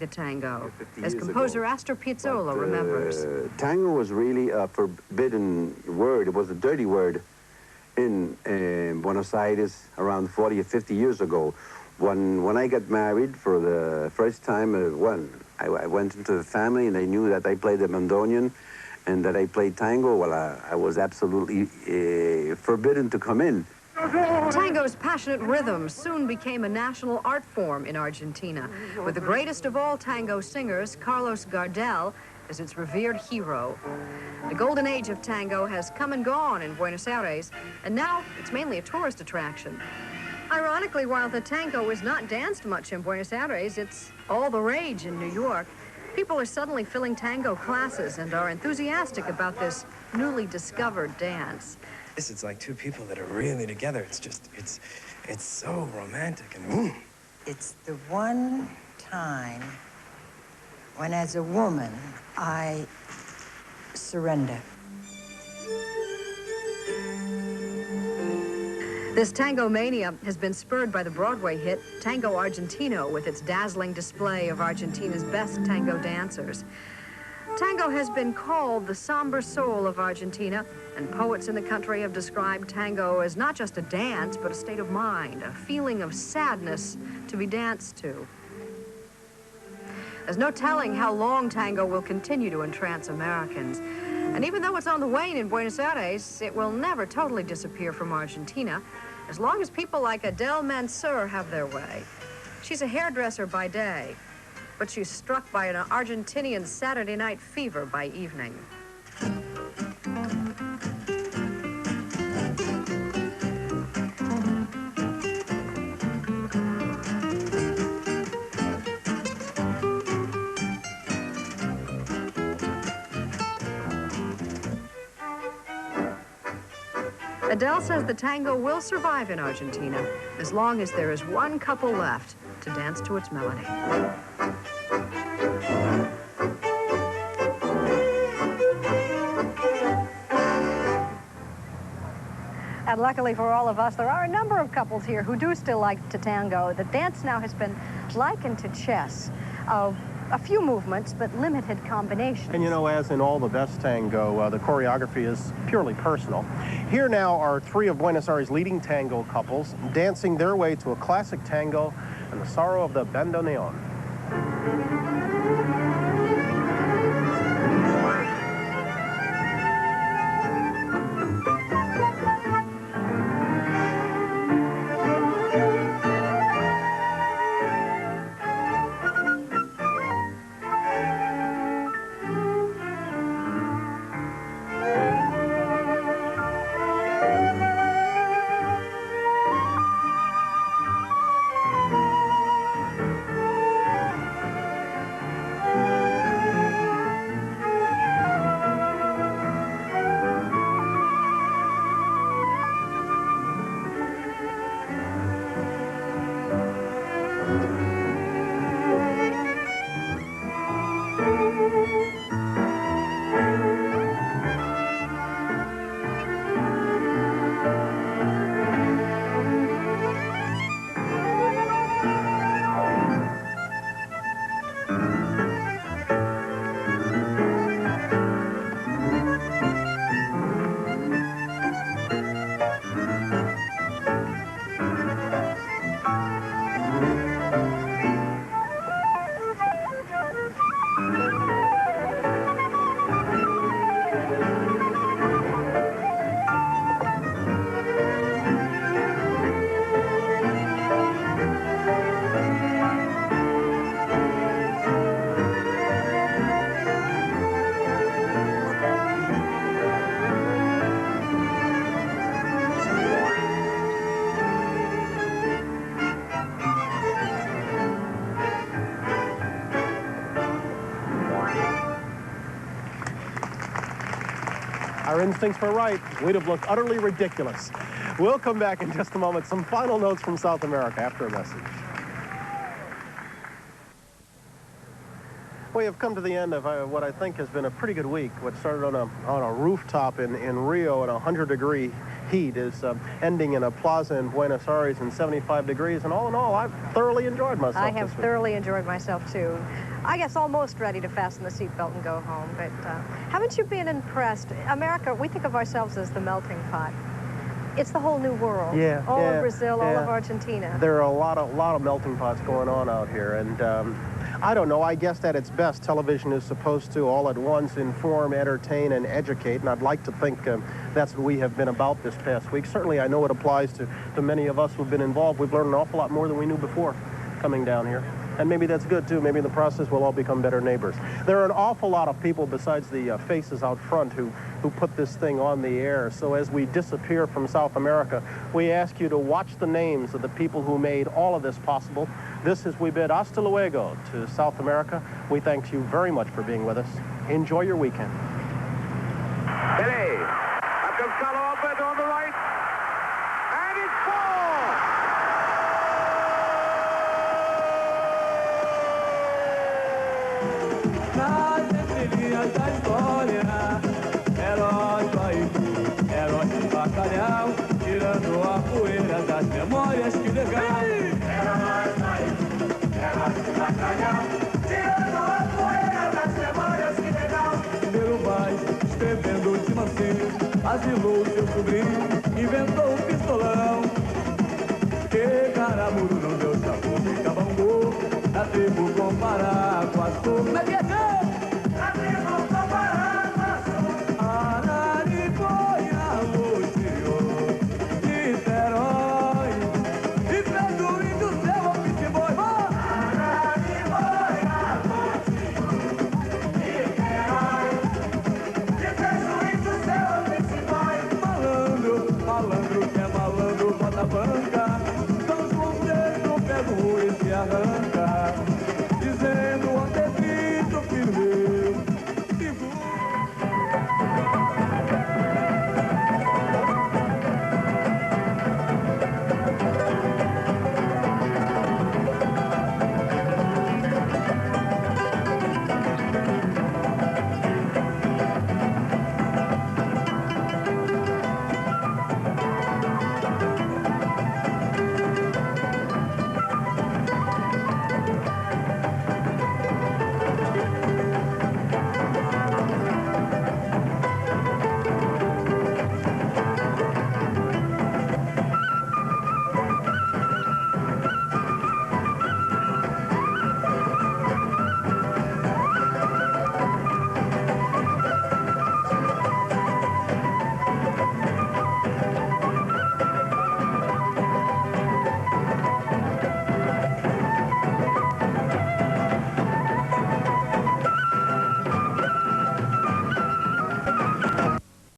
the tango, as composer Astor Piazzolla remembers. Tango was really a forbidden word. It was a dirty word in Buenos Aires around 40 or 50 years ago. When I got married for the first time, I went into the family and they knew that I played the bandoneon and that I played tango. Well, I was absolutely forbidden to come in. Tango's passionate rhythm soon became a national art form in Argentina, with the greatest of all tango singers, Carlos Gardel, as its revered hero. The golden age of tango has come and gone in Buenos Aires, and now it's mainly a tourist attraction. Ironically, while the tango is not danced much in Buenos Aires, it's all the rage in New York. People are suddenly filling tango classes and are enthusiastic about this newly discovered dance. It's like two people that are really together. It's so romantic and It's the one time when, as a woman, I surrender. This tango mania has been spurred by the Broadway hit Tango Argentino, with its dazzling display of Argentina's best tango dancers. Tango has been called the somber soul of Argentina, and poets in the country have described tango as not just a dance, but a state of mind, a feeling of sadness to be danced to. There's no telling how long tango will continue to entrance Americans. And even though it's on the wane in Buenos Aires, it will never totally disappear from Argentina, as long as people like Adele Mansur have their way. She's a hairdresser by day, but she's struck by an Argentinian Saturday night fever by evening. Adele says the tango will survive in Argentina as long as there is one couple left to dance to its melody. And luckily for all of us, there are a number of couples here who do still like to tango. The dance now has been likened to chess, of a few movements, but limited combinations. And you know, as in all the best tango, the choreography is purely personal. Here now are three of Buenos Aires' leading tango couples dancing their way to a classic tango and the sorrow of the bandoneon. Our instincts were right. We'd have looked utterly ridiculous. We'll come back in just a moment. Some final notes from South America after a message. We have come to the end of what I think has been a pretty good week. What started on a rooftop in Rio in a 100-degree heat is ending in a plaza in Buenos Aires in 75 degrees. And all in all, I've thoroughly enjoyed myself. I have thoroughly enjoyed myself, too. I guess almost ready to fasten the seatbelt and go home. But haven't you been impressed? America, we think of ourselves as the melting pot. It's the whole new world. Yeah, all of Brazil, all of Argentina. There are a lot of melting pots going on out here, and I don't know. I guess at its best, television is supposed to all at once inform, entertain, and educate, and I'd like to think that's what we have been about this past week. Certainly, I know it applies to many of us who've been involved. We've learned an awful lot more than we knew before coming down here. And maybe that's good, too. Maybe in the process, we'll all become better neighbors. There are an awful lot of people besides the faces out front who put this thing on the air. So as we disappear from South America, we ask you to watch the names of the people who made all of this possible. This is we bid hasta luego to South America. We thank you very much for being with us. Enjoy your weekend. Today, up comes Carlo Alberto on the right. And it's four! Nas entrelinhas da história, herói Bahia, herói de bacalhau, tirando a poeira das memórias, que legal. Herói Bahia, herói de bacalhau, tirando a poeira das memórias, que legal. Primeiro mais, escrevendo de mansinho, asilou seu sobrinho, inventou o pistolão. Que caramuru não deu sabor, fica bom, na tribo comparar com as turmas.